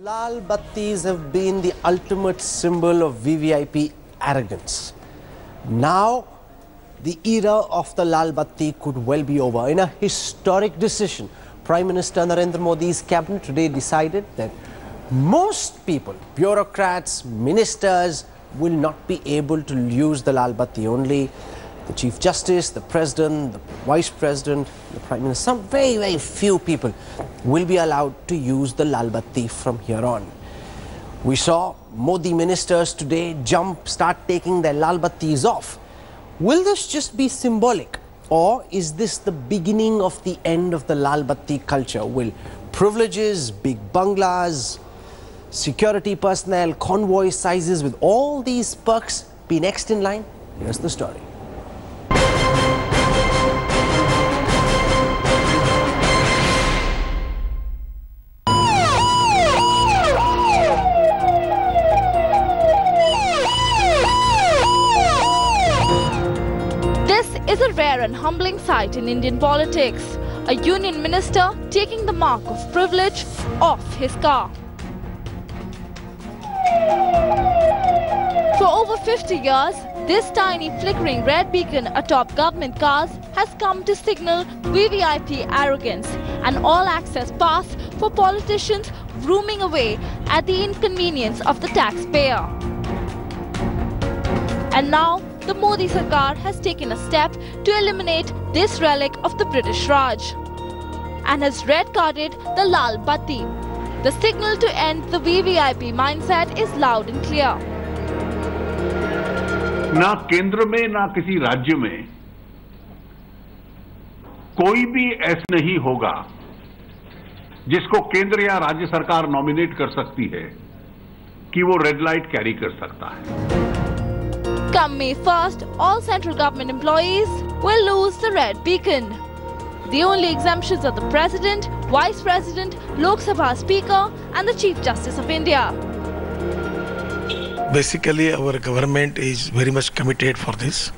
Lal Battis have been the ultimate symbol of VVIP arrogance. Now, the era of the Lal Batti could well be over. In a historic decision, Prime Minister Narendra Modi's cabinet today decided that most people, bureaucrats, ministers, will not be able to use the Lal Batti. Only the Chief Justice, the President, the Vice President, the Prime Minister, some very few people will be allowed to use the Lal Batti from here on. We saw Modi ministers today start taking their Lal Battis off. Will this just be symbolic, or is this the beginning of the end of the Lal Batti culture? Will privileges, big bungalows, security personnel, convoy sizes with all these perks be next in line? Here's the story. Is a rare and humbling sight in Indian politics. A union minister taking the mark of privilege off his car. For over 50 years, this tiny flickering red beacon atop government cars has come to signal VVIP arrogance, an all-access pass for politicians roaming away at the inconvenience of the taxpayer. And now, the Modi Sarkar has taken a step to eliminate this relic of the British Raj and has red-carded the Lal Batti. The signal to end the VVIP mindset is loud and clear. ना केंद्र में ना किसी राज्य में कोई भी ऐसा नहीं होगा जिसको केंद्र या राज्य सरकार नॉमिनेट कर सकती है कि वो रेड लाइट कैरी कर सकता है. Come May 1st, all central government employees will lose the red beacon. The only exemptions are the President, Vice President, Lok Sabha Speaker and the Chief Justice of India. Basically, our government is very much committed for this,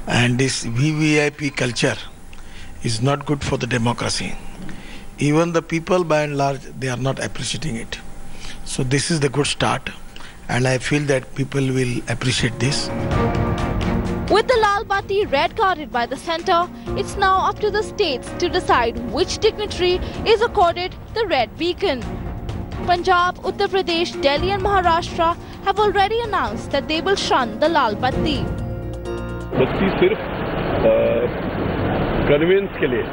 and this VVIP culture is not good for the democracy. Even the people by and large, they are not appreciating it. So this is the good start. And I feel that people will appreciate this. With the Lal Batti red-carded by the centre, it's now up to the states to decide which dignitary is accorded the red beacon. Punjab, Uttar Pradesh, Delhi and Maharashtra have already announced that they will shun the Lal Batti. बत्ती सिर्फ convince के लिए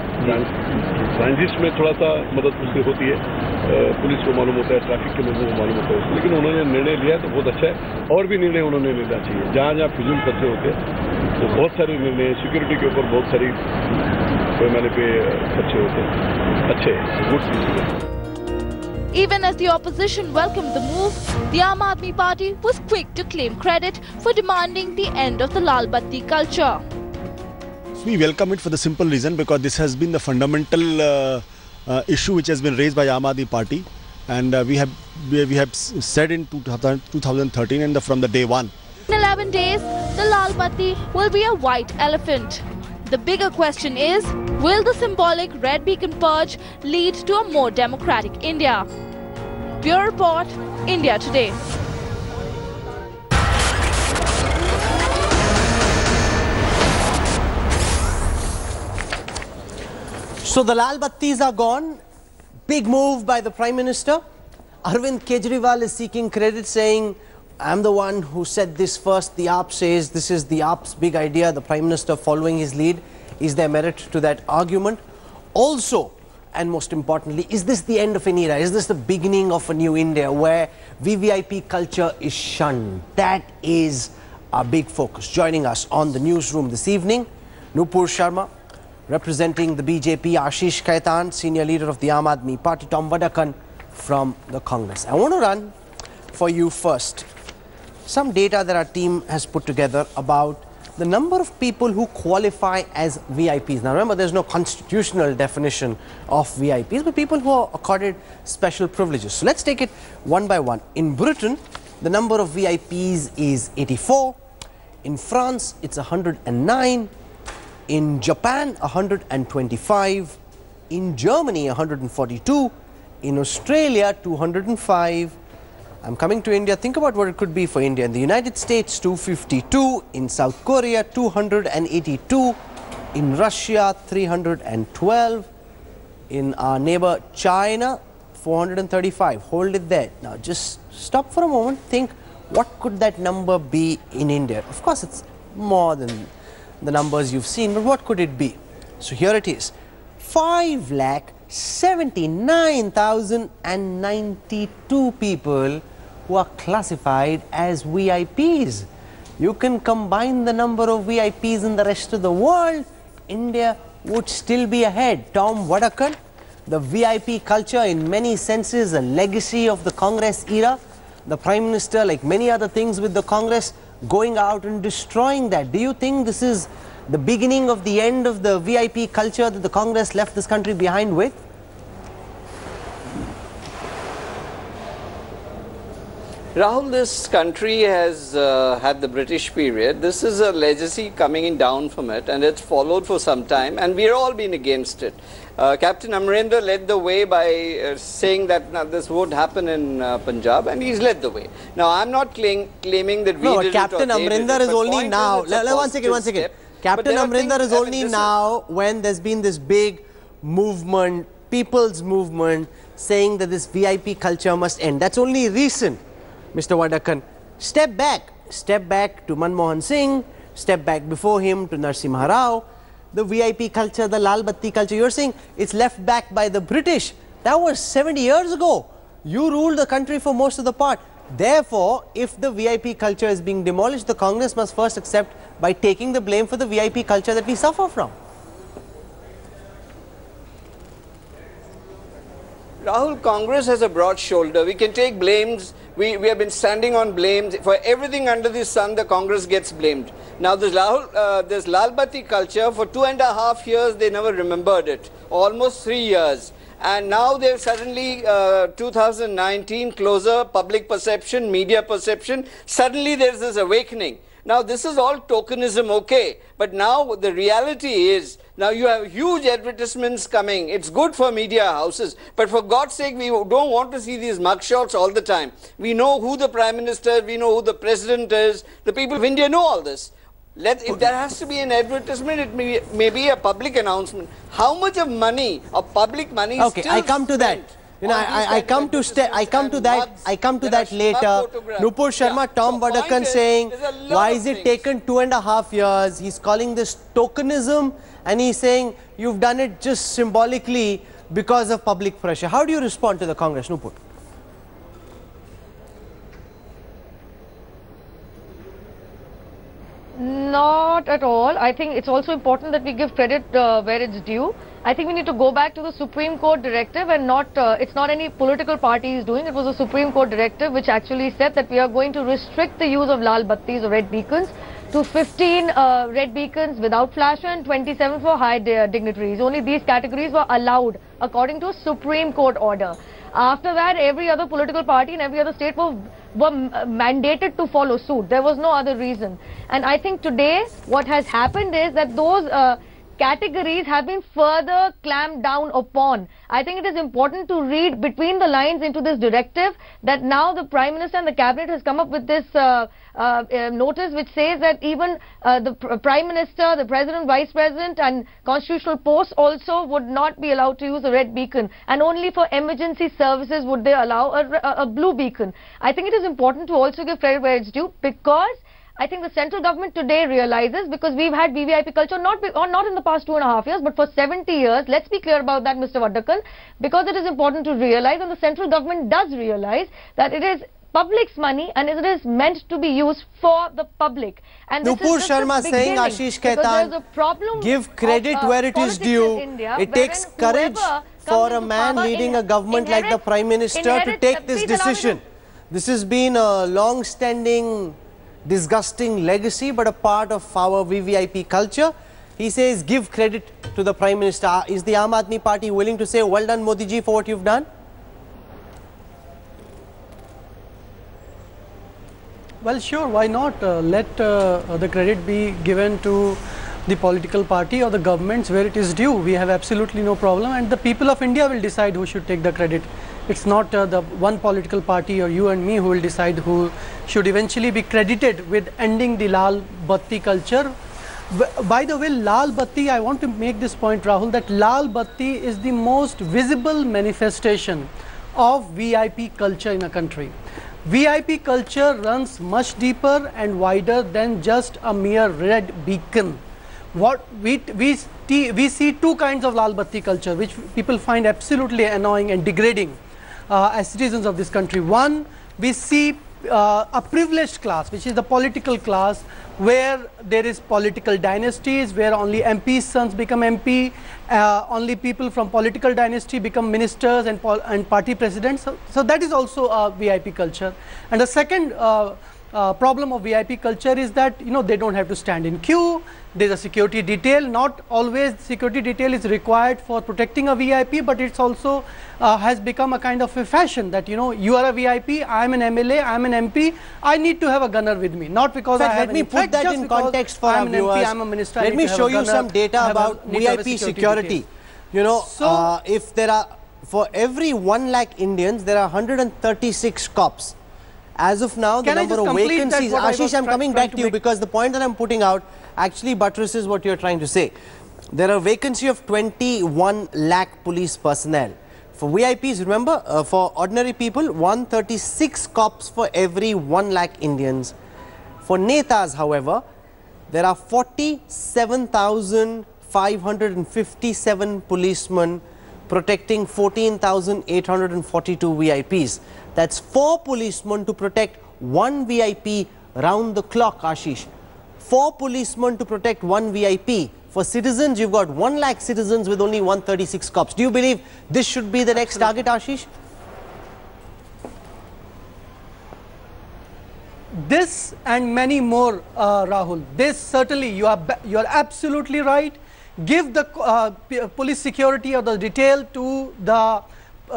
transit में थोड़ा सा मदद उससे होती है, पुलिस को मालूम होता है, ट्रैफिक के लोगों को मालूम होता है, लेकिन उन्होंने निर्णय लिया तो बहुत अच्छा है. और भी निर्णय उन्होंने लेना चाहिए. जहाँ जहाँ फिजूल खर्चे होते हैं तो बहुत सारे निर्णय सिक्योरिटी के ऊपर बहुत सारी पैमाने पे खर्चे होते हैं. अच्छे गुड चीज. Even as the opposition welcomed the move, the Aam Aadmi Party was quick to claim credit for demanding the end of the Lal Batti culture. We welcome it for the simple reason because this has been the fundamental issue which has been raised by Aam Aadmi Party, and we have said in 2013 and from the day one. In 11 days, the Lal Batti will be a white elephant. The bigger question is, will the symbolic red beacon purge lead to a more democratic India? Bureau Report, India Today. So the Lal Battis are gone. Big move by the Prime Minister. Arvind Kejriwal is seeking credit, saying, I'm the one who said this first. The AAP says this is the AAP's big idea. The Prime Minister following his lead. Is there merit to that argument? Also, and most importantly, is this the end of an era? Is this the beginning of a new India where VVIP culture is shunned? That is our big focus. Joining us on the newsroom this evening, Nupur Sharma, representing the BJP, Ashish Khaitan, senior leader of the Aam Aadmi Party, Tom Wadakan from the Congress. I want to run for you first some data that our team has put together about the number of people who qualify as VIPs. Now remember, there's no constitutional definition of VIPs, but people who are accorded special privileges. So let's take it one by one. In Britain, the number of VIPs is 84. In France, it's 109. In Japan, 125. In Germany, 142. In Australia, 205. I'm coming to India. Think about what it could be for India. In the United States, 252. In South Korea, 282. In Russia, 312. In our neighbor China, 435. Hold it there. Now just stop for a moment. Think, what could that number be in India? Of course, it's more than the numbers you've seen, but what could it be? So here it is. 5,79,092 people who are classified as VIPs. You can combine the number of VIPs in the rest of the world, India would still be ahead. Tom Wadakan, the VIP culture in many senses a legacy of the Congress era. The Prime Minister, like many other things with the Congress, going out and destroying that. Do you think this is the beginning of the end of the VIP culture that the Congress left this country behind with? Rahul, this country has had the British period. This is a legacy coming down from it, and it's followed for some time, and we're all been against it. Captain Amarinder led the way by saying that this would happen in Punjab, and he's led the way. Now, I'm not claiming that we did it. Captain Amarinder is only now. One second. Captain Amarinder is only now when there's been this big movement, people's movement, saying that this VIP culture must end. That's only recent, Mr. Wadakan. Step back to Manmohan Singh, step back before him to Narasimha Rao. The VIP culture, the Lal Batti culture, you're saying it's left back by the British. That was 70 years ago. You ruled the country for most of the part. Therefore, if the VIP culture is being demolished, the Congress must first accept by taking the blame for the VIP culture that we suffer from. Rahul, Congress has a broad shoulder. We can take blames. We have been standing on blames. For everything under the sun, the Congress gets blamed. Now, this Lal Batti culture, for 2.5 years, they never remembered it. Almost 3 years. And now they've suddenly, 2019, closer public perception, media perception, suddenly there's this awakening. Now, this is all tokenism, okay, but now the reality is, now you have huge advertisements coming. It's good for media houses, but for God's sake, we don't want to see these mugshots all the time. We know who the Prime Minister, we know who the President is, the people of India know all this. If there has to be an advertisement, it may be a public announcement. How much of money, of public money, is okay, still I come to that. You know, I come to that later. Nupur Sharma, Tom Wadakan saying, why is it taken 2.5 years? He's calling this tokenism, and he's saying you've done it just symbolically because of public pressure. How do you respond to the Congress, Nupur? Not at all. I think it's also important that we give credit where it's due. I think we need to go back to the Supreme Court directive, and it's not any political party is doing. It was a Supreme Court directive which actually said that we are going to restrict the use of Lal Battis or red beacons to 15 red beacons without flasher and 27 for high dignitaries. Only these categories were allowed according to a Supreme Court order. After that, every other political party in every other state were mandated to follow suit. There was no other reason. And I think today what has happened is that those categories have been further clamped down upon. I think it is important to read between the lines into this directive that now the Prime Minister and the Cabinet has come up with this notice which says that even the Prime Minister, the President, Vice President and constitutional posts also would not be allowed to use a red beacon, and only for emergency services would they allow a blue beacon. I think it is important to also give credit where it's due, because I think the central government today realizes, because we've had VVIP culture not in the past 2.5 years, but for 70 years. Let's be clear about that, Mr. Wadakan, because it is important to realize, and the central government does realize, that it is public's money and it is meant to be used for the public. And Nupur Sharma saying, Ashish Khaitan, give credit where it is due. It takes courage for a man leading a government like the Prime Minister to take this decision. This has been a long-standing, disgusting legacy, but a part of our VVIP culture. He says, give credit to the Prime Minister. Is the Aam Aadmi Party willing to say, well done Modi ji for what you've done? Well, sure, why not? Let the credit be given to the political party or the governments where it is due. We have absolutely no problem, and the people of India will decide who should take the credit. It's not the one political party or you and me who will decide who should eventually be credited with ending the Lal Batti culture. By the way, Lal Batti, I want to make this point, Rahul, that Lal Batti is the most visible manifestation of VIP culture in a country. VIP culture runs much deeper and wider than just a mere red beacon. What we see two kinds of Lal Batti culture which people find absolutely annoying and degrading as citizens of this country. One, we see a privileged class, which is the political class, where there is political dynasties, where only MP's sons become MP, only people from political dynasty become ministers and party presidents. So that is also a VIP culture. And the second problem of VIP culture is that, you know, they don't have to stand in queue. There's a security detail. Not always security detail is required for protecting a VIP, but it's also has become a kind of a fashion that, you know, you are a VIP, I am an MLA, I am an MP, I need to have a gunner with me. Not because I have let me put that in context for our viewers. I'm a minister, let me show you some data about VIP security. You know, so, if there are, for every 1 lakh Indians, there are 136 cops. As of now, the number of vacancies, Ashish, I'm coming back to you because the point that I'm putting out actually buttresses what you're trying to say. There are a vacancy of 21 lakh police personnel. For VIPs, remember, for ordinary people, 136 cops for every 1 lakh Indians. For Netas, however, there are 47,557 policemen protecting 14,842 VIPs. That's 4 policemen to protect 1 VIP round the clock, Ashish. 4 policemen to protect 1 VIP. For citizens, you've got 1 lakh citizens with only 136 cops. Do you believe this should be the next target, Ashish? This and many more, Rahul. This certainly, you are absolutely right. Give the police security or the detail to the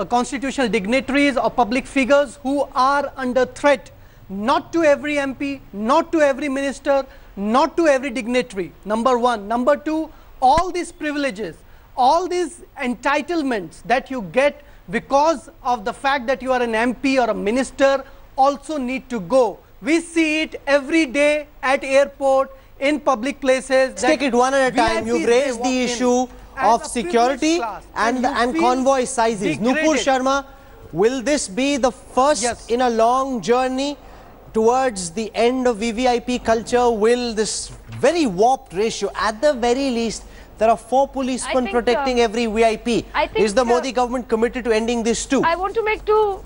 constitutional dignitaries or public figures who are under threat. Not to every MP, not to every minister, not to every dignitary. Number one. Number two, all these privileges, all these entitlements that you get because of the fact that you are an MP or a minister also need to go. We see it every day at airport, in public places. Let's take it one at a time. You've raised the issue of security and convoy sizes. Nupur Sharma, will this be the first in a long journey towards the end of VVIP culture? Will this very warped ratio, at the very least, there are 4 policemen protecting every VIP. Is the Modi government committed to ending this too? I want to make two...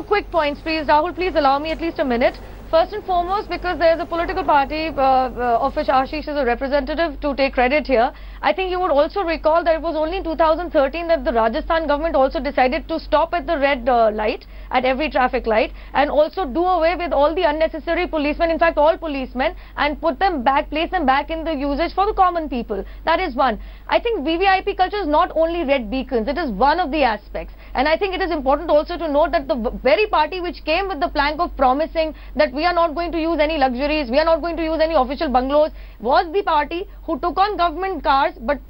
quick points, please. Rahul, please allow me at least a minute. First and foremost, because there is a political party of which Ashish is a representative, to take credit here. I think you would also recall that it was only in 2013 that the Rajasthan government also decided to stop at the red light, at every traffic light, and also do away with all the unnecessary policemen, in fact all policemen, and put them back, place them back in the usage for the common people. That is one. I think VVIP culture is not only red beacons, it is one of the aspects. And I think it is important also to note that the very party which came with the plank of promising that we are not going to use any luxuries, we are not going to use any official bungalows, was the party who took on government cars but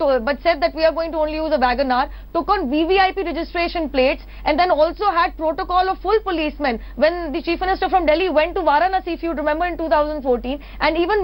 said that we are going to only use a Wagon-R, took on VVIP registration plates, and then also had protocol of full policemen when the Chief Minister from Delhi went to Varanasi, if you remember, in 2014. And even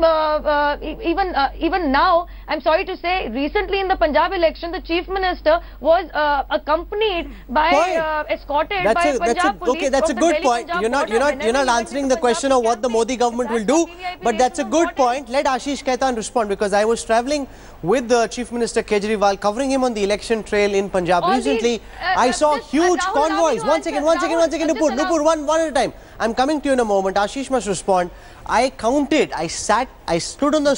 now, I'm sorry to say, recently in the Punjab election, the Chief Minister was accompanied by, escorted by Punjab police. Okay, that's a good point. You're not answering the question of what the Modi government will do, but that's a good point. Let Ashish Khaitan respond, because I was travelling with the Chief Minister Kejriwal, covering him on the election trail in Punjab recently. I saw huge convoys. One second, Nupur, one at a time. I'm coming to you in a moment. Ashish must respond. I counted, I stood on the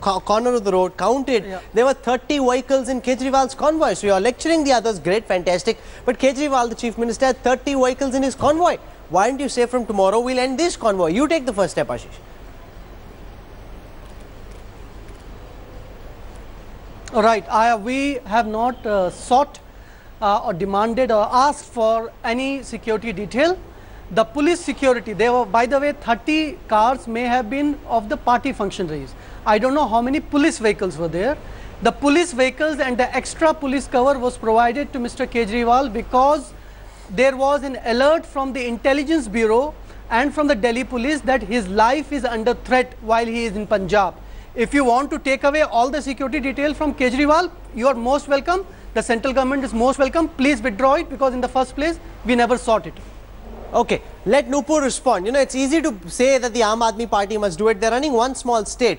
corner of the road, counted. There were 30 vehicles in Kejriwal's convoy. So you're lecturing the others, great, fantastic. But Kejriwal, the Chief Minister, had 30 vehicles in his convoy. Why don't you say from tomorrow we'll end this convoy? You take the first step, Ashish. All right, we have not sought or demanded or asked for any security detail. The police security, there were, by the way, 30 cars may have been of the party functionaries. I don't know how many police vehicles were there. The police vehicles and the extra police cover was provided to Mr. Kejriwal because there was an alert from the Intelligence Bureau and from the Delhi police that his life is under threat while he is in Punjab. If you want to take away all the security details from Kejriwal, you are most welcome. The central government is most welcome. Please withdraw it, because in the first place, we never sought it. Okay, let Nupur respond. You know, it's easy to say that the Aam Aadmi Party must do it. They're running one small state.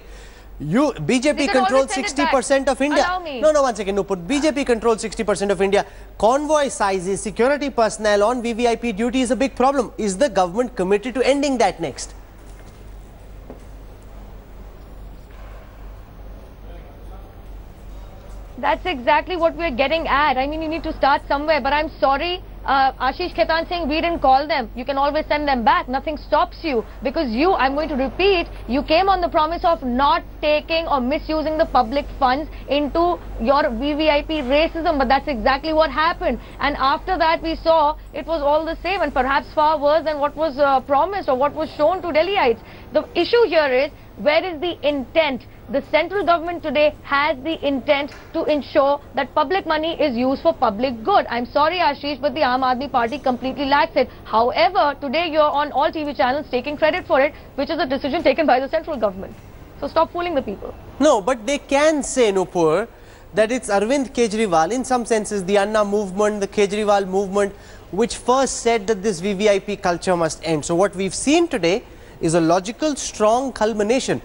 BJP controls 60% of India. No, 1 second, Nupur. BJP controls 60% of India. Convoy sizes, security personnel on VVIP duty is a big problem. Is the government committed to ending that next? That's exactly what we're getting at. I mean, you need to start somewhere, but I'm sorry, Ashish Khaitan saying we didn't call them. You can always send them back. Nothing stops you, because you, I'm going to repeat, you came on the promise of not taking or misusing the public funds into your VVIP racism, but that's exactly what happened. And after that, we saw it was all the same and perhaps far worse than what was promised or what was shown to Delhiites. The issue here is, where is the intent? The central government today has the intent to ensure that public money is used for public good. I'm sorry, Ashish, but the Aam Aadmi Party completely lacks it. However, today you're on all TV channels taking credit for it, which is a decision taken by the central government. So stop fooling the people. No, but they can say, Nupur, that it's Arvind Kejriwal, in some senses the Anna movement, the Kejriwal movement, which first said that this VVIP culture must end. So what we've seen today is a logical, strong culmination.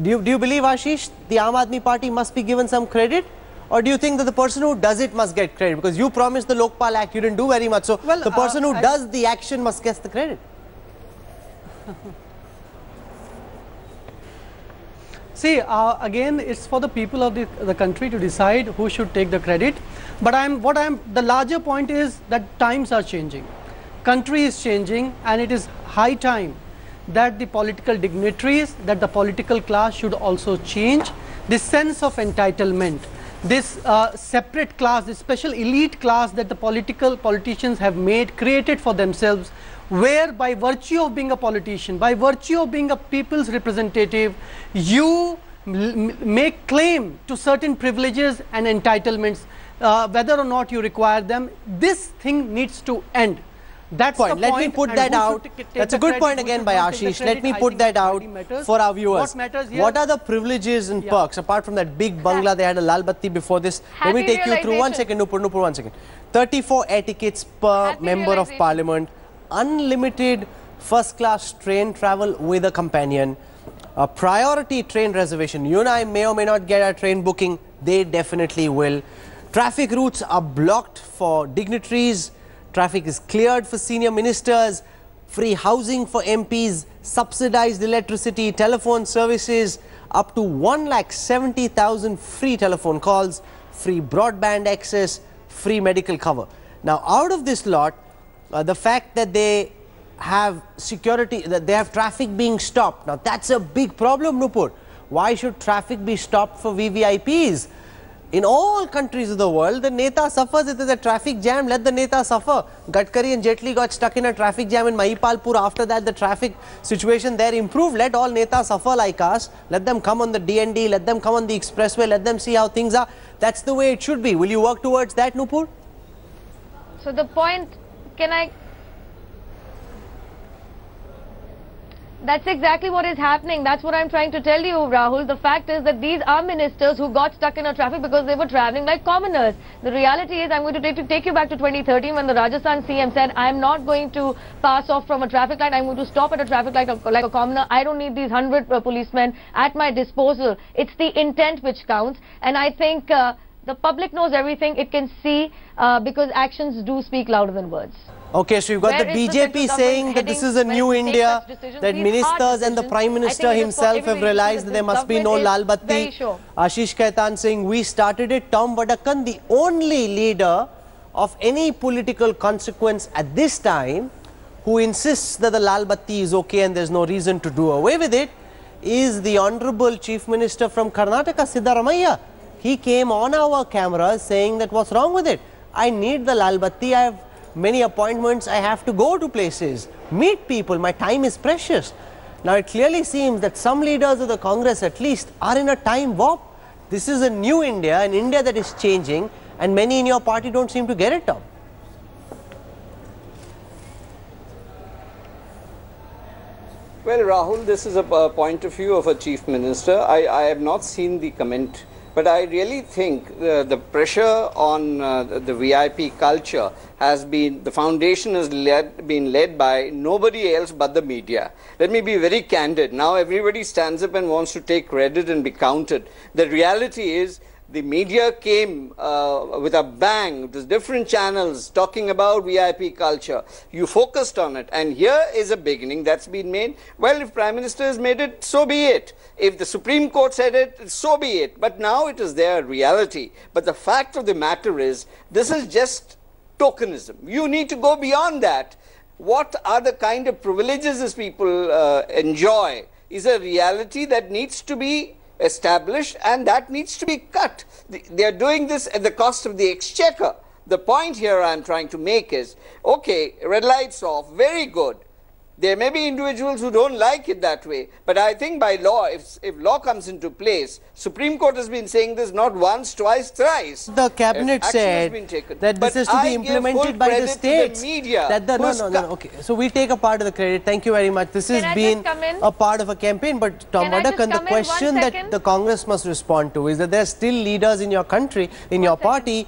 Do you believe, Ashish, the Aam Aadmi Party must be given some credit? Or do you think that the person who does it must get credit? Because you promised the Lokpal Act, you didn't do very much. So well, the person who does the action must get the credit. See, again, it's for the people of the country to decide who should take the credit. But the larger point is that times are changing. Country is changing, and it is high time that the political dignitaries, that the political class should also change. This sense of entitlement, this separate class, this special elite class that the politicians have created for themselves, where by virtue of being a politician, by virtue of being a people's representative, you make claim to certain privileges and entitlements, whether or not you require them. This thing needs to end. That's the point. Let me put that out. That's a good point again by Ashish. Let me put that out for our viewers. What are the privileges and perks, apart from that big bungalow they had a Lal Batti before this? Let me take you through 1 second, Nupur, 1 second. 34 air tickets per member of parliament, unlimited first-class train travel with a companion, a priority train reservation. You and I may or may not get our train booking. They definitely will. Traffic routes are blocked for dignitaries. Traffic is cleared for senior ministers, free housing for MPs, subsidized electricity, telephone services, up to 1,70,000 free telephone calls, free broadband access, free medical cover. Now, out of this lot, the fact that they have security, that they have traffic being stopped. Now, that's a big problem, Nupur. Why should traffic be stopped for VVIPs? In all countries of the world, the Neta suffers. If there's a traffic jam, let the Neta suffer. Gadkari and Jaitley got stuck in a traffic jam in Mahipalpur. After that, the traffic situation there improved. Let all Netas suffer like us. Let them come on the DND. Let them come on the expressway. Let them see how things are. That's the way it should be. Will you work towards that, Nupur? So the point, That's exactly what is happening. That's what I'm trying to tell you, Rahul. The fact is that these are ministers who got stuck in a traffic because they were traveling like commoners. The reality is, I'm going to take you back to 2013 when the Rajasthan CM said, I'm not going to pass off from a traffic light. I'm going to stop at a traffic light like a commoner. I don't need these 100 policemen at my disposal. It's the intent which counts. And I think the public knows everything. It can see because actions do speak louder than words. Okay, so you've got the BJP saying that this is a new India, that ministers and the Prime Minister himself have realized that there must be no Lal Batti. Ashish Khaitan saying, we started it. Tom Vadakkan, the only leader of any political consequence at this time who insists that the Lal Batti is okay and there's no reason to do away with it, is the Honorable Chief Minister from Karnataka, Siddaramaiah. He came on our cameras saying that what's wrong with it? I need the Lal Batti. I have many appointments, I have to go to places, meet people, my time is precious. Now, it clearly seems that some leaders of the Congress at least are in a time warp. This is a new India, an India that is changing, and many in your party don't seem to get it, Tom. Well, Rahul, this is a point of view of a chief minister. I have not seen the comment, but I really think the pressure on the VIP culture has been, the foundation has been led by nobody else but the media. Let me be very candid. Now everybody stands up and wants to take credit and be counted. The reality is, the media came with a bang, there's different channels talking about VIP culture. You focused on it, and here is a beginning that's been made. Well, if Prime Minister has made it, so be it. If the Supreme Court said it, so be it. But now it is their reality. But the fact of the matter is, this is just tokenism. You need to go beyond that. What are the kind of privileges these people enjoy is a reality that needs to be established, and that needs to be cut. They are doing this at the cost of the exchequer. The point here I am trying to make is, okay, red lights off, very good. There may be individuals who don't like it that way, but I think by law, if law comes into place, Supreme Court has been saying this not once, twice, thrice. The cabinet said that this is to be implemented by the states. Okay. So we take a part of the credit. Thank you very much. This has been a part of a campaign. But Tom Vadakkan, the question that the Congress must respond to is that there are still leaders in your country, in your party,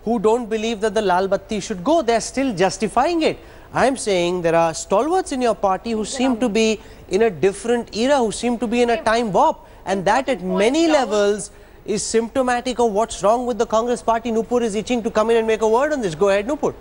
who don't believe that the Lal Batti should go. They are still justifying it. I am saying there are stalwarts in your party who seem to be in a different era, who seem to be in a time warp, and that at many levels is symptomatic of what's wrong with the Congress party. Nupur is itching to come in and make a word on this. Go ahead, Nupur.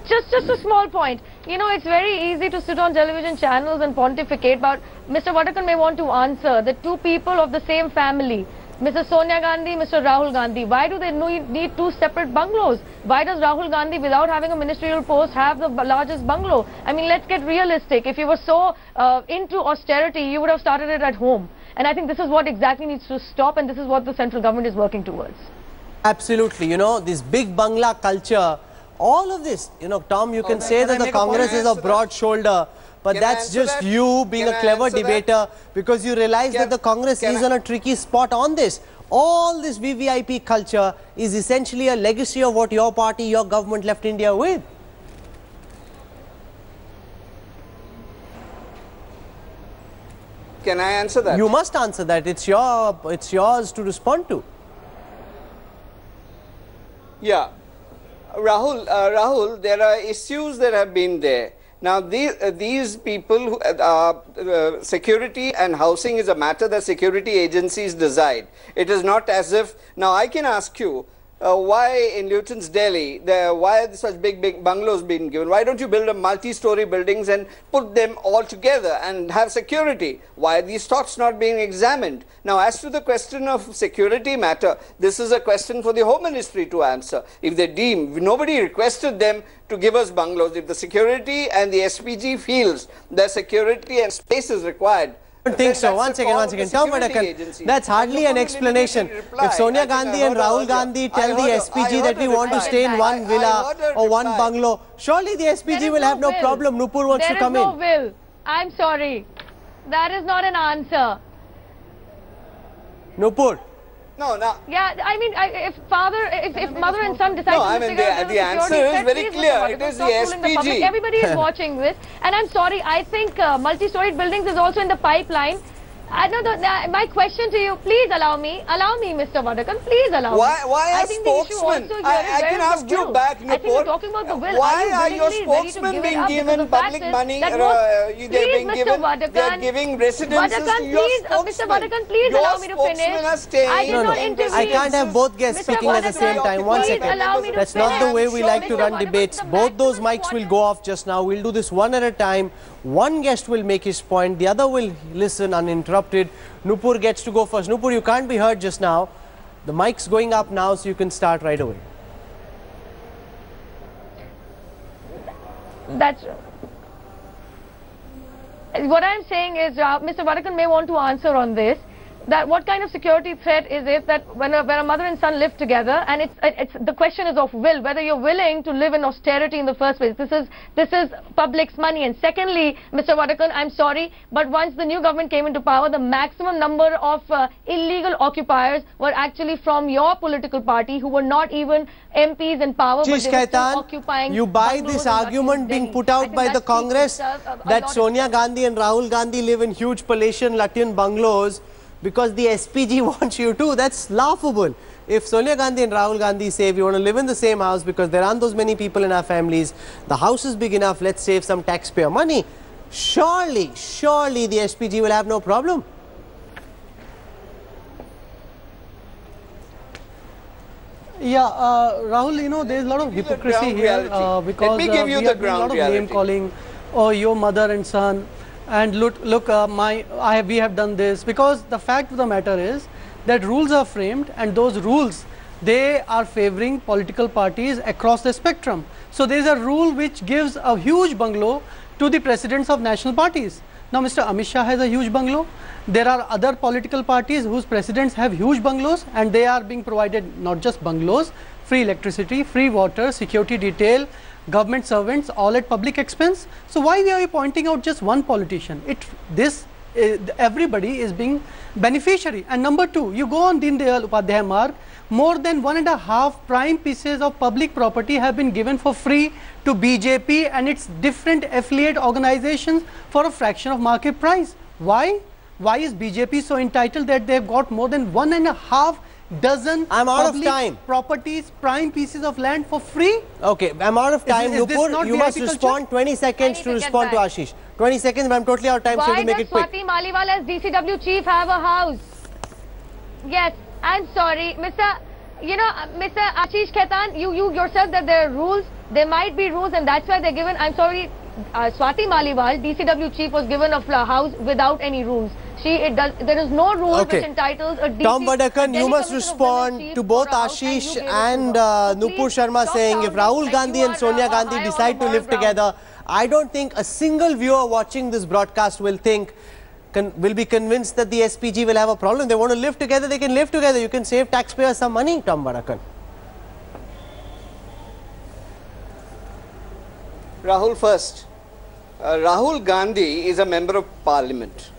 Just a small point. You know, it's very easy to sit on television channels and pontificate, but Mr. Vadakkan may want to answer the two people of the same family, Mrs. Sonia Gandhi, Mr. Rahul Gandhi. Why do they need two separate bungalows? Why does Rahul Gandhi, without having a ministerial post, have the largest bungalow? I mean, let's get realistic. If you were so into austerity, you would have started it at home. And I think this is what exactly needs to stop, and this is what the central government is working towards. Absolutely. You know, this big bangla culture, all of this, you know, Tom, you can say that the Congress is a broad shoulder. But that's just you being a clever debater, because you realize that the Congress is on a tricky spot on this. All this VVIP culture is essentially a legacy of what your party, your government left India with. Can I answer that? You must answer that. It's yours to respond to. Yeah. Rahul, there are issues that have been there. Now, these people, security and housing is a matter that security agencies decide. It is not as if, now I can ask you, why in Luton's Delhi, why are such big bungalows being given? Why don't you build a multi-story buildings and put them all together and have security? Why are these thoughts not being examined? Now, as to the question of security matter, this is a question for the Home Ministry to answer. If they deem, nobody requested them to give us bungalows. If the security and the SPG feels that security and space is required, I don't think so. One second. Tom Vadakkan, that's hardly an explanation. If Sonia Gandhi and Rahul Gandhi tell the SPG that we want to stay in one villa or one bungalow, surely the SPG will have no problem. Nupur wants to come in. There is no will. I'm sorry. That is not an answer. Nupur. No. Yeah, I mean, if mother and son decide to figure out the answer is very clear. It is the SPG. Everybody is watching this, and I'm sorry. I think multi-storied buildings is also in the pipeline. I know that my question to you, please allow me, Mr. Vadakkan, please allow me. Why a spokesman? I can ask you back, Nupur. I think we're talking about the will. Why are your spokesmen being given public money? They're giving residences to your Mr. Vadakkan, please allow me to finish. I did not intervene. I can't have both guests speaking at the same time. 1 second. That's not the way we like to run debates. Both those mics will go off just now. We'll do this one at a time. One guest will make his point, the other will listen uninterrupted. Nupur gets to go first. Nupur, you can't be heard just now. The mic's going up now, so you can start right away. That's what I'm saying is, Mr. Vadakkan may want to answer on this. that what kind of security threat is it that when a mother and son live together, and it's the question is of will, whether you're willing to live in austerity in the first place. This is public's money. And secondly, Mr. Vadakan, I'm sorry, but once the new government came into power, the maximum number of illegal occupiers were actually from your political party, who were not even MPs in power, but they were still occupying. You buy this argument being put out by the Congress that Sonia Gandhi and Rahul Gandhi live in huge palatial Latvian bungalows because the SPG wants you to. That's laughable. If Sonia Gandhi and Rahul Gandhi say we want to live in the same house because there aren't those many people in our families, the house is big enough, let's save some taxpayer money, surely the SPG will have no problem. Yeah, Rahul, you know, there's a lot of hypocrisy here because we have a lot of name calling, oh, your mother and son, and look, we have done this, because the fact of the matter is that rules are framed, and those rules, they are favoring political parties across the spectrum. So there is a rule which gives a huge bungalow to the presidents of national parties. Now Mr. Amit Shah has a huge bungalow. There are other political parties whose presidents have huge bungalows, and they are being provided not just bungalows, free electricity, free water, security detail, government servants, all at public expense. So why are we pointing out just one politician? Everybody is being beneficiary. And number two, you go on Deen Dayal Upadhyay Marg, more than 1.5 prime pieces of public property have been given for free to BJP and its different affiliate organizations for a fraction of market price. Why? Why is BJP so entitled that they have got more than 1.5 dozen properties, prime pieces of land for free? Okay, I'm out of time. Nupur, you must respond. 20 seconds to respond to Ashish. 20 seconds, but I'm totally out of time, so to make it quick. Why does Swati Maliwal as DCW chief have a house? Yes, I'm sorry, Mr. Ashish Khaitan, you yourself that there are rules. There might be rules, and that's why they're given. I'm sorry, Swati Maliwal, DCW chief, was given a house without any rules. There is no rule which entitles a Tom Vadakan, you must respond to both Ashish and Nupur Sharma saying if Rahul Gandhi and Sonia Gandhi decide to live together, I don't think a single viewer watching this broadcast will be convinced that the SPG will have a problem. They want to live together, they can live together. You can save taxpayers some money, Tom Vadakan. Rahul first. Rahul Gandhi is a member of parliament.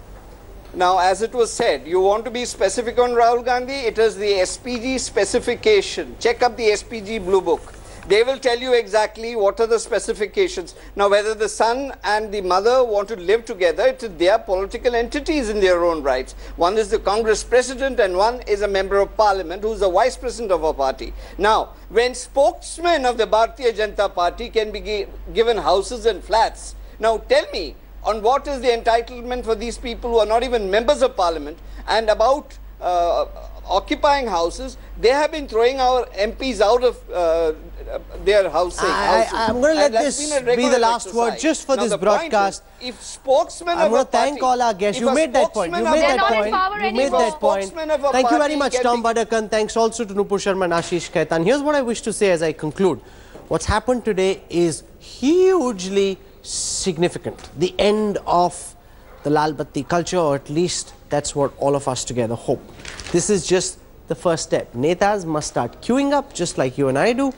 Now, as it was said, you want to be specific on Rahul Gandhi, it is the SPG specification. Check up the SPG Blue Book. They will tell you exactly what are the specifications. Now, whether the son and the mother want to live together, they are political entities in their own rights. One is the Congress president and one is a member of parliament who is the vice president of a party. Now, when spokesmen of the Bharatiya Janata Party can be given houses and flats, now tell me, on what is the entitlement for these people who are not even members of parliament, and about occupying houses, they have been throwing our MPs out of their houses. I'm going to let this be the last word just for this broadcast. If spokesmen I'm going to thank all our guests. You made that point. You made that point. Thank you very much, Tom Vadakan. Thanks also to Nupur Sharma and Ashish Khaitan. Here's what I wish to say as I conclude. What's happened today is hugely significant. The end of the Lal Batti culture, or at least that's what all of us together hope. This is just the first step. Netas must start queuing up just like you and I do.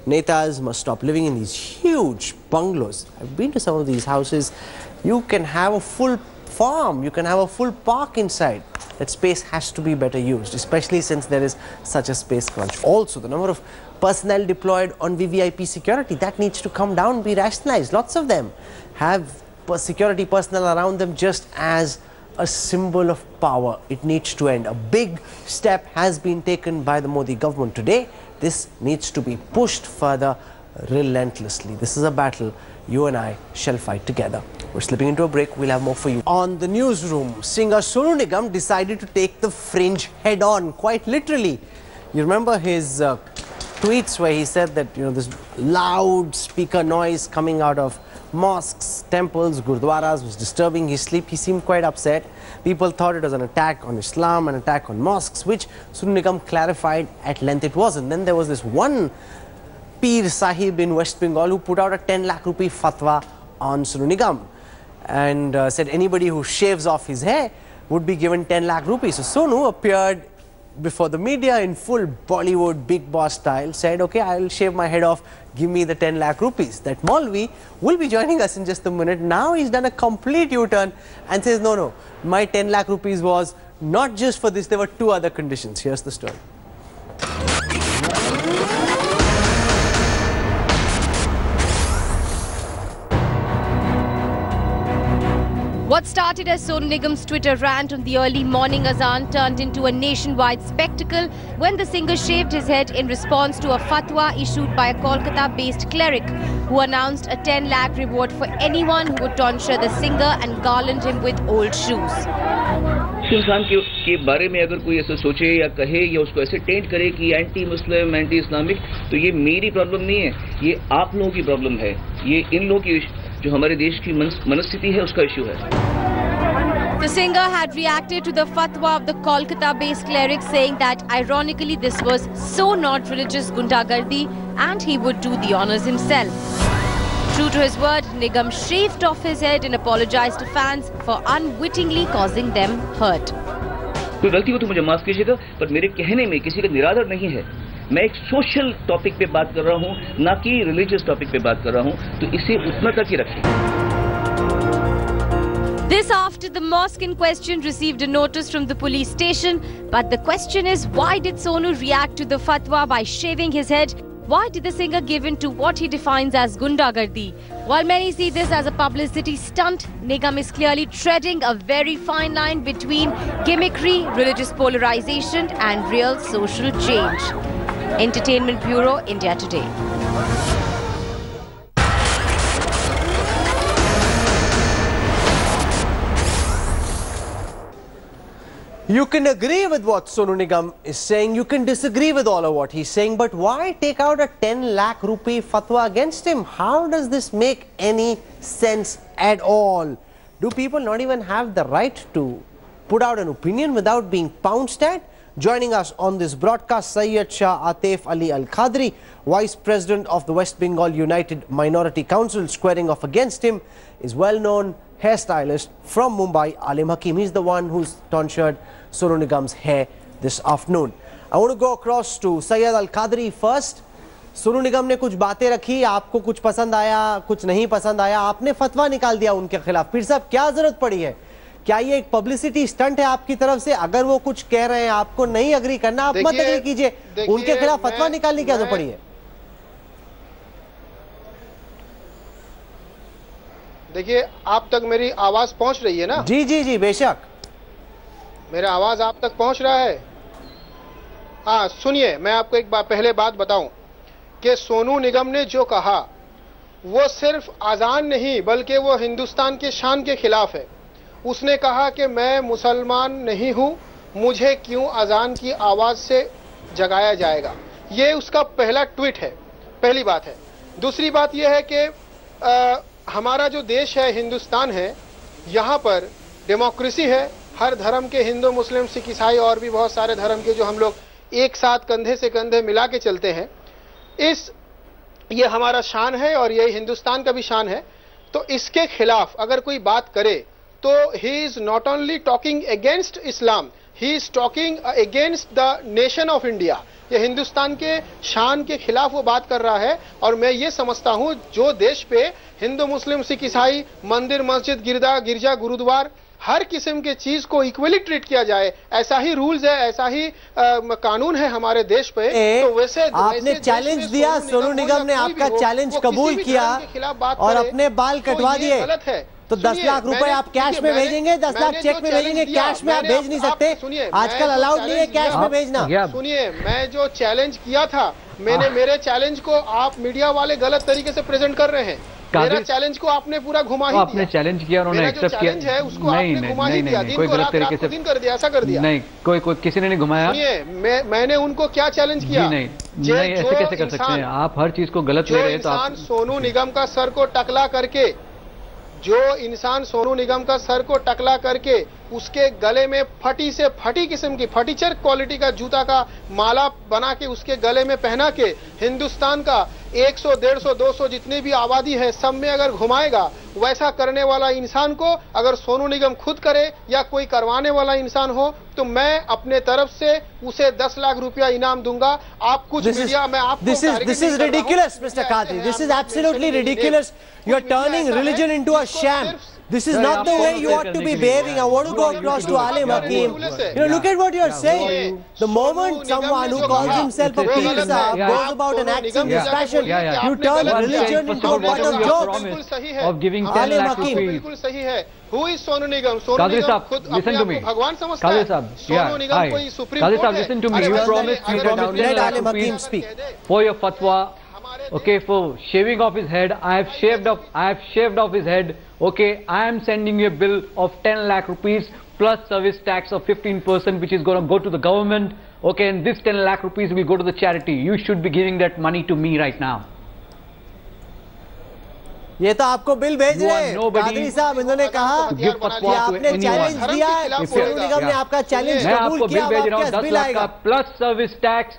Netas must stop living in these huge bungalows. I've been to some of these houses. You can have a full farm, you can have a full park inside. That space has to be better used, especially since there is such a space crunch. Also, the number of personnel deployed on VVIP security, that needs to come down, be rationalized. Lots of them have security personnel around them just as a symbol of power. It needs to end. A big step has been taken by the Modi government today. This needs to be pushed further relentlessly. This is a battle you and I shall fight together. We're slipping into a break. We'll have more for you. On the newsroom, singer Sonu Nigam decided to take the fringe head on, quite literally. You remember his tweets where he said that, this loud speaker noise coming out of mosques, temples, gurdwaras was disturbing his sleep. He seemed quite upset. People thought it was an attack on Islam, an attack on mosques, which Sonu Nigam clarified at length it wasn't. Then there was this one Pir Sahib in West Bengal who put out a 10 lakh rupee fatwa on Sonu Nigam and said anybody who shaves off his hair would be given 10 lakh rupees. So Sonu appeared before the media in full Bollywood big boss style, said, okay, I'll shave my head off, give me the 10 lakh rupees. That Maulvi will be joining us in just a minute. Now he's done a complete U-turn and says, no, my 10 lakh rupees was not just for this, there were 2 other conditions. Here's the story. What started as Sonu Nigam's Twitter rant on the early morning azan turned into a nationwide spectacle when the singer shaved his head in response to a fatwa issued by a Kolkata-based cleric who announced a 10 lakh reward for anyone who would tonsure the singer and garland him with old shoes. इंसान के बारे में अगर कोई ऐसा सोचे या कहे या उसको ऐसे टेंट करे कि एंटी मुस्लिम एंटी इस्लामिक, तो ये मेरी प्रॉब्लम नहीं है, ये आप लोगों की प्रॉब्लम है, ये इन लोगों की जो हमारे देश की मनस्थिति है उसका इश्यू है. The singer had reacted to the fatwa of the Kolkata-based cleric, saying that ironically this was so not religious gundagardi and he would do the honours himself. True to his word, Nigam shaved off his head and apologized to fans for unwittingly causing them hurt. कोई गलती हो तो मुझे माफ कीजिएगा, पर मेरे कहने में किसी का निरादर नहीं है. मैं एक सोशल टॉपिक पे बात कर रहा हूँ, ना कि रिलीजियस टॉपिक पे बात कर रहा हूँ, तो इसे उतना तक ही रखिए. This after the mosque in question received a notice from the police station, but the question is, why did Sonu react to the fatwa by shaving his head? Why did the singer give in to what he defines as gundagardi? While many see this as a publicity stunt, Nigam is clearly treading a very fine line between gimmickry, religious polarization and real social change. Entertainment Bureau, India Today. You can agree with what Sonu Nigam is saying, you can disagree with all of what he's saying, but why take out a 10 lakh rupee fatwa against him? How does this make any sense at all? Do people not even have the right to put out an opinion without being pounced at? Joining us on this broadcast, Syed Shah Atif Ali Al-Khadri, Vice President of the West Bengal United Minority Council, squaring off against him, is well-known hairstylist from Mumbai, Alim Hakim. He's the one who's tonsured Sonu Nigam's hair this afternoon. I want to go across to Syed Al-Khadri first. Sonu Nigam ने कुछ बातें रखी, आपको कुछ पसंद आया, कुछ नहीं पसंद आया, आपने फतवा निकाल दिया उनके खिलाफ. पीर साहब, क्या जरूरत पड़ी है? क्या ये एक पब्लिसिटी स्टंट है आपकी तरफ से? अगर वो कुछ कह रहे हैं, आपको नहीं अग्री करना, आप मत अग्री कीजिए. उनके खिलाफ फतवा निकालने की क्या जरूरत पड़ी है? देखिए, आप तक मेरी आवाज पहुंच रही है ना? जी जी जी, बेशक. मेरा आवाज आप तक पहुंच रहा है? हाँ, सुनिए, मैं आपको एक बार पहले बात बताऊं कि सोनू निगम ने जो कहा वो सिर्फ अजान नहीं बल्कि वो हिंदुस्तान के शान के खिलाफ है. उसने कहा कि मैं मुसलमान नहीं हूं, मुझे क्यों अजान की आवाज से जगाया जाएगा. ये उसका पहला ट्वीट है, पहली बात है. दूसरी बात यह है कि हमारा जो देश है, हिंदुस्तान है, यहाँ पर डेमोक्रेसी है. हर धर्म के, हिंदू, मुस्लिम, सिख, ईसाई और भी बहुत सारे धर्म के, जो हम लोग एक साथ कंधे से कंधे मिला के चलते हैं. ये हमारा शान है और ये हिंदुस्तान का भी शान है. तो इसके खिलाफ अगर कोई बात करे तो he is not only talking against Islam, he is talking against the nation of India. ये हिंदुस्तान के शान के खिलाफ वो बात कर रहा है. और मैं ये समझता हूं, जो देश पे हिंदू, मुस्लिम, सिख, ईसाई, मंदिर, मस्जिद, गिरजा, गुरुद्वार, हर किस्म के चीज को इक्वली ट्रीट किया जाए, ऐसा ही रूल्स है, ऐसा ही कानून है हमारे देश पे. तो वैसे आपने चैलेंज दिया, सोनू निगम ने आपका चैलेंज कबूल किया और अपने बाल कटवा दिए. गलत है. तो 10 लाख रुपए आप कैश में भेजेंगे, 10 लाख चेक में भेजेंगे, कैश में आप भेज नहीं सकते. आजकल अलाउड नहीं है कैश में भेजना. सुनिए, मैं जो चैलेंज किया था, मेरे चैलेंज को आप मीडिया वाले गलत तरीके से प्रेजेंट कर रहे हैं. मेरा चैलेंज को आपने पूरा घुमा ही दिया. आपने चैलेंज किया, उन्होंने एक्सेप्ट किया. है उसको आपने घुमा ही दिया. कोई गलत तरीके से दिन कर दिया, ऐसा कर दिया. नहीं, कोई किसी ने नहीं घुमाया. सुनिए, मैंने उनको क्या चैलेंज किया? नहीं, ऐसे कैसे कर सकते हैं आप? हर चीज को गलत ले रहे हैं. तो आप सोनू निगम का सर को टकला करके, जो इंसान सोनू निगम का सर को टकला करके उसके गले में फटी से फटी किस्म की फटीचर क्वालिटी का जूता का माला बना के उसके गले में पहना के हिंदुस्तान का 100, 150, 200 जितनी भी आबादी है सब में अगर घुमाएगा, वैसा करने वाला इंसान को अगर सोनू निगम खुद करे या कोई करवाने वाला इंसान हो तो मैं अपने तरफ से उसे 10 लाख रुपया इनाम दूंगा। आप कुछ मीडिया में आपको this is ridiculous, Mr. Qadri. This is absolutely ridiculous. You are turning religion into a sham. This is not the way you ought to be behaving. I want to go across to Alim Hakim. Look at what you are saying. The moment someone who calls himself a Peer Sahib goes about and acts in this fashion, you turn religion into a butt of jokes. Of giving 10 lakh rupees. बिल्कुल सही है। Who is Sonu Nigam? Sonu Qadri निगम साहब, खुद listen to अपने me. आप को भगवान समझता Qadri है। साहब, सोनू निगम कोई सुप्रीम कोर्ट है। Qadri साहब, listen to me. You promised 10 lakh for your fatwa. Okay, for shaving off his head, I have shaved off his head. Okay, I am sending you a bill of 10 lakh rupees plus service tax of 15%, which is going to go to the government. Okay, and this 10 lakh rupees will go to the charity. You should be giving that money to me right now. ये तो आपको bill भेज रहे हैं कादरी साहब। इन्होंने कहा कि आपने चैलेंज दिया है, सोनू निगम ने आपका चैलेंज कबूल किया, अब आपके पास बिल आएगा plus service tax.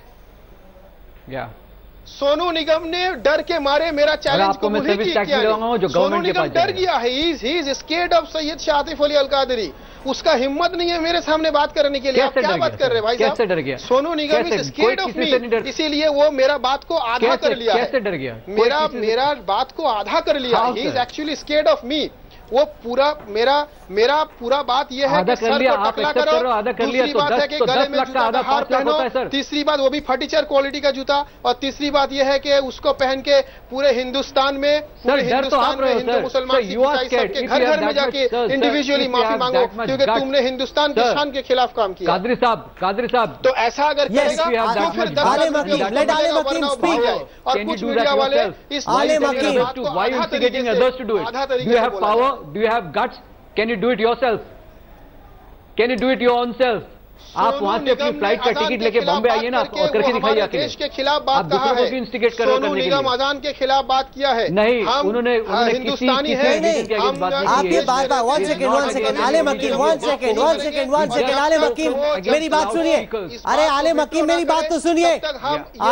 Sonu Nigam ने डर के मारे मेरा चैलेंज कबूल ही किया। सोनू निगम डर गया है। He is scared of Syed Shah Atif Ali Al Qadri. उसका हिम्मत नहीं है मेरे सामने बात करने के लिए। आप क्या बात कर रहे हैं भाई साहब? कैसे डर गया? Sonu Nigam is scared of me, इसीलिए वो मेरा बात को आधा कर लिया। कैसे डर गया? मेरा बात को आधा कर लिया। He is actually scared of me. वो पूरा मेरा पूरा बात यह है कि सर को टकला करो, दूसरी बात है कि गले में जूता का हार पहनो, तीसरी बात वो भी फटीचर क्वालिटी का जूता, और तीसरी बात यह है कि उसको पहन के पूरे हिंदुस्तान में हिंदू मुसलमान सिख ईसाई सबके घर घर में जाके इंडिविजुअली माफी मांगो क्योंकि तुमने हिंदुस्तान की शान के खिलाफ काम किया। कादरी साहब तो ऐसा अगर करेगा तो फिर 10 लाख रुपया और कुछ मीडिया वाले इस आधा तरीके do you have guts? Can you do it yourself? Can you do it your own self? आप वहां से अपनी फ्लाइट का टिकट लेके बॉम्बे आइए ना और करके दिखाइए आके। देश के खिलाफ बात कहा है। सोनू निगम अजान के खिलाफ बात किया है। नहीं, उन्होंने हिंदुस्तानी है। आप ये बात 1 सेकंड आलिम हकीम 1 सेकंड आलिम हकीम मेरी बात सुनिए। अरे आलिम हकीम मेरी बात तो सुनिए।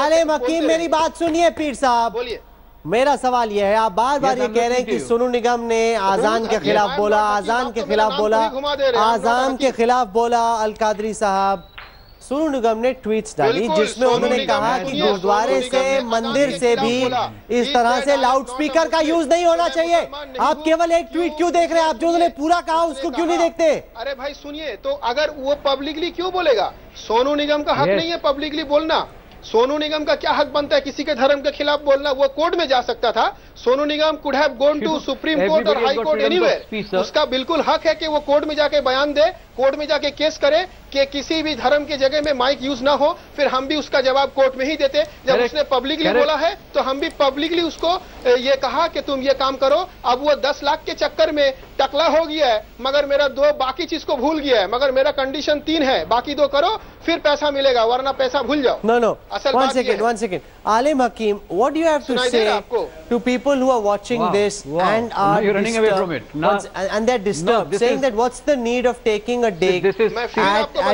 आलिम हकीम मेरी बात सुनिए। पीर साहब बोलिए। मेरा सवाल यह है, आप बार बार ये कह रहे हैं कि सोनू निगम ने आजान के खिलाफ बोला, आजान के खिलाफ बोला, आजान के खिलाफ बोला। अल कादरी साहब, सोनू निगम ने ट्वीट्स डाली जिसमें उन्होंने कहा कि गुरुद्वारे से मंदिर से भी इस तरह से लाउड स्पीकर का यूज नहीं होना चाहिए। आप केवल एक ट्वीट क्यों देख रहे हैं? आप जो उन्होंने पूरा कहा उसको क्यों नहीं देखते? अरे भाई सुनिए, तो अगर वो पब्लिकली क्यों बोलेगा? सोनू निगम का हक नहीं है पब्लिकली बोलना। सोनू निगम का क्या हक बनता है किसी के धर्म के खिलाफ बोलना? वो कोर्ट में जा सकता था। Sonu Nigam could have gone to supreme court और हाई कोर्ट एनीवेयर। उसका बिल्कुल हक है कि वो कोर्ट में जाके बयान दे, कोर्ट में जाके केस करे कि किसी भी धर्म के जगह में माइक यूज ना हो। फिर हम भी उसका जवाब कोर्ट में ही देते। जब उसने पब्लिकली बोला है तो हम भी पब्लिकली उसको ये कहा कि तुम ये काम करो। अब वो 10 लाख के चक्कर में टकला हो गया है, मगर मेरा 2 बाकी चीज को भूल गया है। मगर मेरा कंडीशन 3 है, बाकी 2 करो फिर पैसा मिलेगा, वरना पैसा भूल जाओ। No one second Alim Hakim, what do you have to say to people who are watching this and are you're running away from it and they're disturbed, saying that what's the need of taking a dig at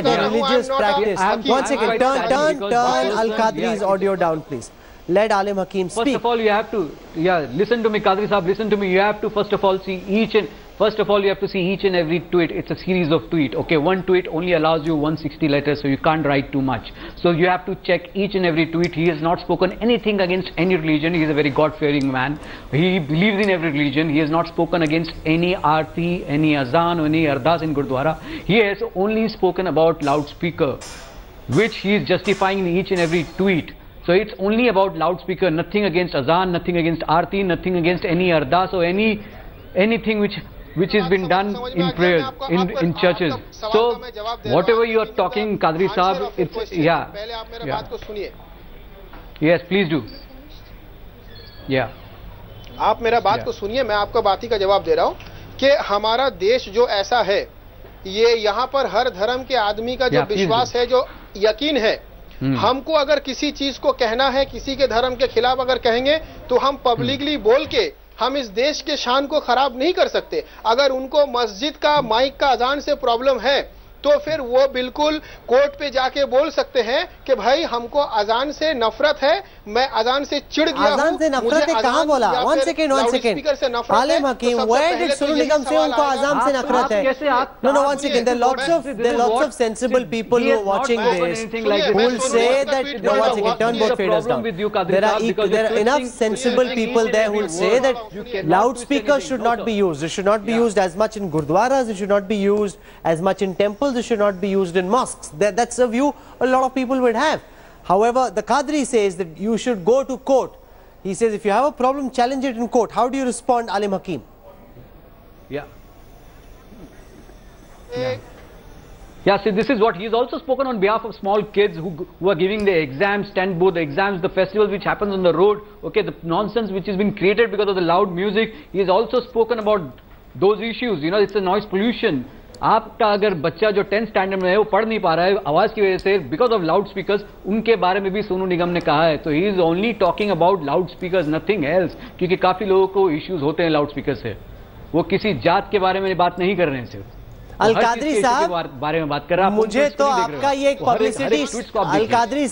a religious practice? 1 second, turn Al Qadri's audio down please. Let Alim Hakim speak. First of all, you have to, listen to me, Qadri Sahab, listen to me. You have to first of all see each and every tweet. It's a series of tweets. Okay, one tweet only allows you 160 letters, so you can't write too much. So you have to check each and every tweet. He has not spoken anything against any religion. He is a very God-fearing man. He believes in every religion. He has not spoken against any aarti, any azan, or any ardas in Gurdwara. He has only spoken about loudspeaker, which he is justifying in each and every tweet. So it's only about loudspeaker, nothing against azan, nothing against aarti, nothing against any ardas or anything which has been done in prayers, in churches. So whatever you are talking, Qadri Sahab, it's yes, please do. आप मेरा बात को सुनिए, मैं आपको बात ही का जवाब दे रहा हूँ कि हमारा देश जो ऐसा है, ये यहाँ पर हर धर्म के आदमी का जो विश्वास है, जो यकीन है, हमको अगर किसी चीज को कहना है, किसी के धर्म के खिलाफ अगर कहेंगे तो हम पब्लिकली बोल के हम इस देश के शान को खराब नहीं कर सकते। अगर उनको मस्जिद का माइक का अजान से प्रॉब्लम है तो फिर वो बिल्कुल कोर्ट पे जाके बोल सकते हैं कि भाई हमको अजान से नफरत है, मैं अजान से चिढ़ गया हूं। अजान से नफरत है कहां बोला? वन सेकेंड आलिम हकीम, where did सोनू निगम से उनको अजान से नफरत है? No, one second. There are lots of sensible people who are watching this who will say that, no, one second, turn both faders down. There are enough sensible people there who will say that loudspeakers should not be used. It should not be used as much in gurdwaras, it should not be used as much in temples, it should not be used in mosques. That's a view a lot of people would have. However, the Qadri says that you should go to court. He says if you have a problem, challenge it in court. How do you respond, Alim Hakim? Yeah, see, this is what he's also spoken on behalf of small kids who are giving the exams, stand both the exams, the festivals which happens on the road, okay, the nonsense which has been created because of the loud music. He's also spoken about those issues, you know, it's a noise pollution. आपका अगर बच्चा जो 10th standard में है वो पढ़ नहीं पा रहा है आवाज की वजह से बिकॉज ऑफ लाउड स्पीकर्स, उनके बारे में भी सोनू निगम ने कहा है। तो he is only talking about loud speakers, nothing else, क्योंकि काफी लोगों को इश्यूज होते हैं लाउड स्पीकर से। वो किसी जात के बारे में बात नहीं कर रहे हैं, सिर्फ अलकादरी साहब बारे में बात कर रहा है। मुझे तो आपका ये एक पब्लिसिटी, अलकादरी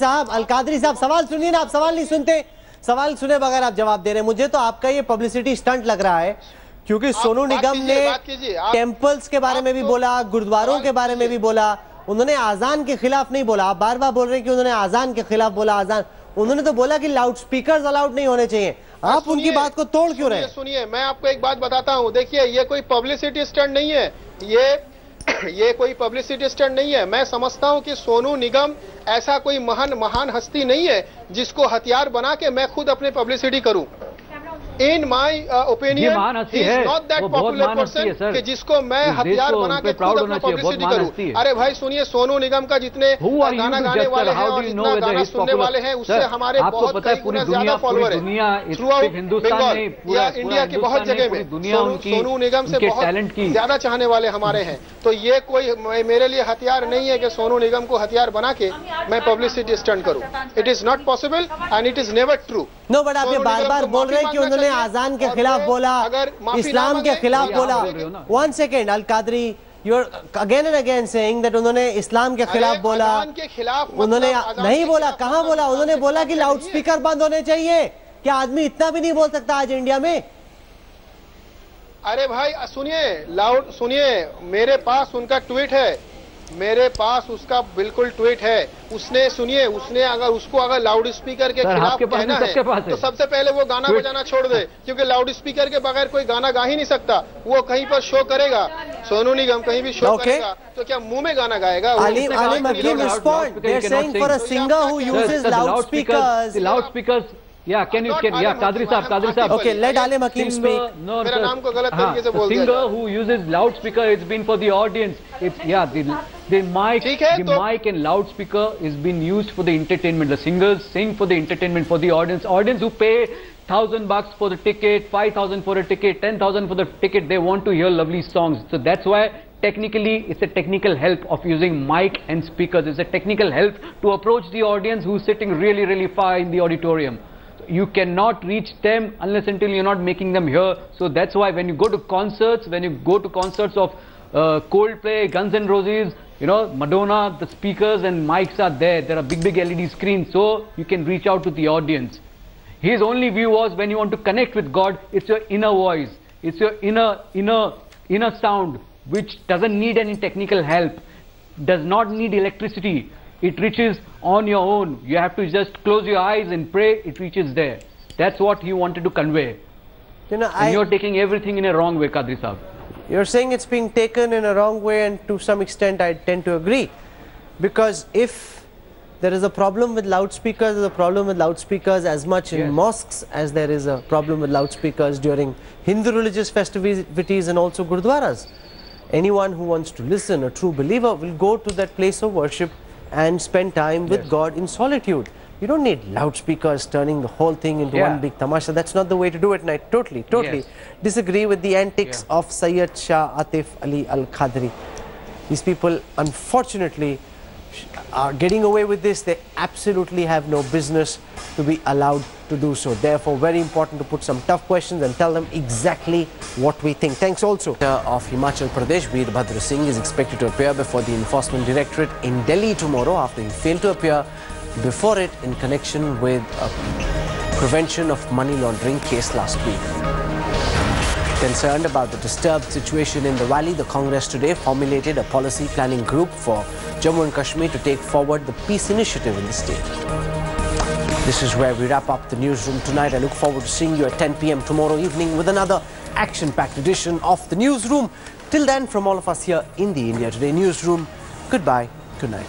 साहब सवाल सुनिए ना, आप सवाल नहीं सुनते, सवाल सुने बगैर आप जवाब दे रहे हैं। मुझे तो आपका ये पब्लिसिटी स्टंट लग रहा है, क्योंकि सोनू निगम ने टेम्पल्स के बारे में भी बोला, गुरुद्वारों के बारे में भी बोला, उन्होंने आजान के खिलाफ नहीं बोला। आप बार बार बोल रहे हैं कि उन्होंने आजान के खिलाफ बोला, आजान उन्होंने तो बोला कि लाउड स्पीकर्स अलाउड नहीं होने चाहिए। आप उनकी बात को तोड़ क्यों रहे हैं? सुनिए, मैं आपको एक बात बताता हूं, देखिए ये कोई पब्लिसिटी स्टंट नहीं है, ये कोई पब्लिसिटी स्टंट नहीं है। मैं समझता हूं कि सोनू निगम ऐसा कोई महान हस्ती नहीं है जिसको हथियार बना के मैं खुद अपने पब्लिसिटी करूं। In my opinion, he is not that popular person कि जिसको मैं हथियार बना के खुद अपना पब्लिसिटी करूं। अरे भाई सुनिए, सोनू निगम का जितने गाना गाने वाले हैं और जितना गाना सुनने वाले हैं उससे हमारे बहुत कई गुना ज्यादा फॉलोअर हैं थ्रू आउट बंगाल या इंडिया की बहुत जगह में। सोनू निगम से बहुत ज्यादा चाहने वाले हमारे हैं। तो ये कोई मेरे लिए हथियार नहीं है कि सोनू निगम को हथियार बना के मैं पब्लिसिटी स्टंट करूं। It is not possible and it is never true. No, but आप ये बार बार बोल रहे हैं कि उन्होंने आजान के खिलाफ बोला, इस्लाम के खिलाफ बोला। One second, Al Qadri, you are again and again saying that उन्होंने इस्लाम के खिलाफ बोला, उन्होंने नहीं बोला। कहां बोला? उन्होंने बोला कि लाउड स्पीकर बंद होने चाहिए। क्या आदमी इतना भी नहीं बोल सकता आज इंडिया में? अरे भाई सुनिए, मेरे पास उनका ट्वीट है, मेरे पास उसका बिल्कुल ट्वीट है। उसने अगर लाउड स्पीकर के खिलाफ कहना है तो सबसे पहले वो गाना बजाना छोड़ दे, क्योंकि लाउड स्पीकर के बगैर कोई गाना गा ही नहीं सकता। वो कहीं पर शो करेगा, सोनू निगम कहीं भी शो करेगा तो क्या मुंह में गाना गाएगा? Yeah, Qadri Saab. Okay, let Alim Hakim speak. No, the singer who uses loudspeaker, it's been for the audience. The mic and loudspeaker is being used for the entertainment. The singers sing for the entertainment, for the audience. Audience who pay $1,000 for the ticket, 5,000 for a ticket, 10,000 for the ticket, they want to hear lovely songs. So that's why technically it's a technical help of using mic and speakers. It's a technical help to approach the audience who's sitting really, really far in the auditorium. You cannot reach them unless until you're not making them hear. So that's why when you go to concerts, of Coldplay, Guns N' Roses, you know, Madonna, the speakers and mics are there. There are big LED screens, so you can reach out to the audience. His only view was when you want to connect with God, it's your inner voice, it's your inner sound, which doesn't need any technical help, does not need electricity. It reaches on your own. You have to just close your eyes and pray. It reaches there. That's what he wanted to convey. You know, and you're taking everything in a wrong way, Qadri Saab. You're saying it's being taken in a wrong way, and to some extent I tend to agree. Because if there is a problem with loudspeakers, there's a problem with loudspeakers as much in mosques as there is a problem with loudspeakers during Hindu religious festivities and also gurdwaras. Anyone who wants to listen, a true believer, will go to that place of worship and spend time with God in solitude. You don't need loudspeakers turning the whole thing into one big tamasha. That's not the way to do it, and I totally disagree with the antics of Sayyid Shah Atif Ali Al Qadri. These people unfortunately are getting away with this. They absolutely have no business to be allowed to do so. Therefore, very important to put some tough questions and tell them exactly what we think. Thanks also. Of Himachal Pradesh, Veerbhadra Singh is expected to appear before the Enforcement Directorate in Delhi tomorrow after he failed to appear before it in connection with a prevention of money laundering case last week. Concerned about the disturbed situation in the valley, the Congress today formulated a policy planning group for Jammu and Kashmir to take forward the peace initiative in the state. This is where we wrap up the newsroom tonight. I look forward to seeing you at 10 p.m. tomorrow evening with another action-packed edition of the newsroom. Till then, from all of us here in the India Today newsroom, goodbye, good night.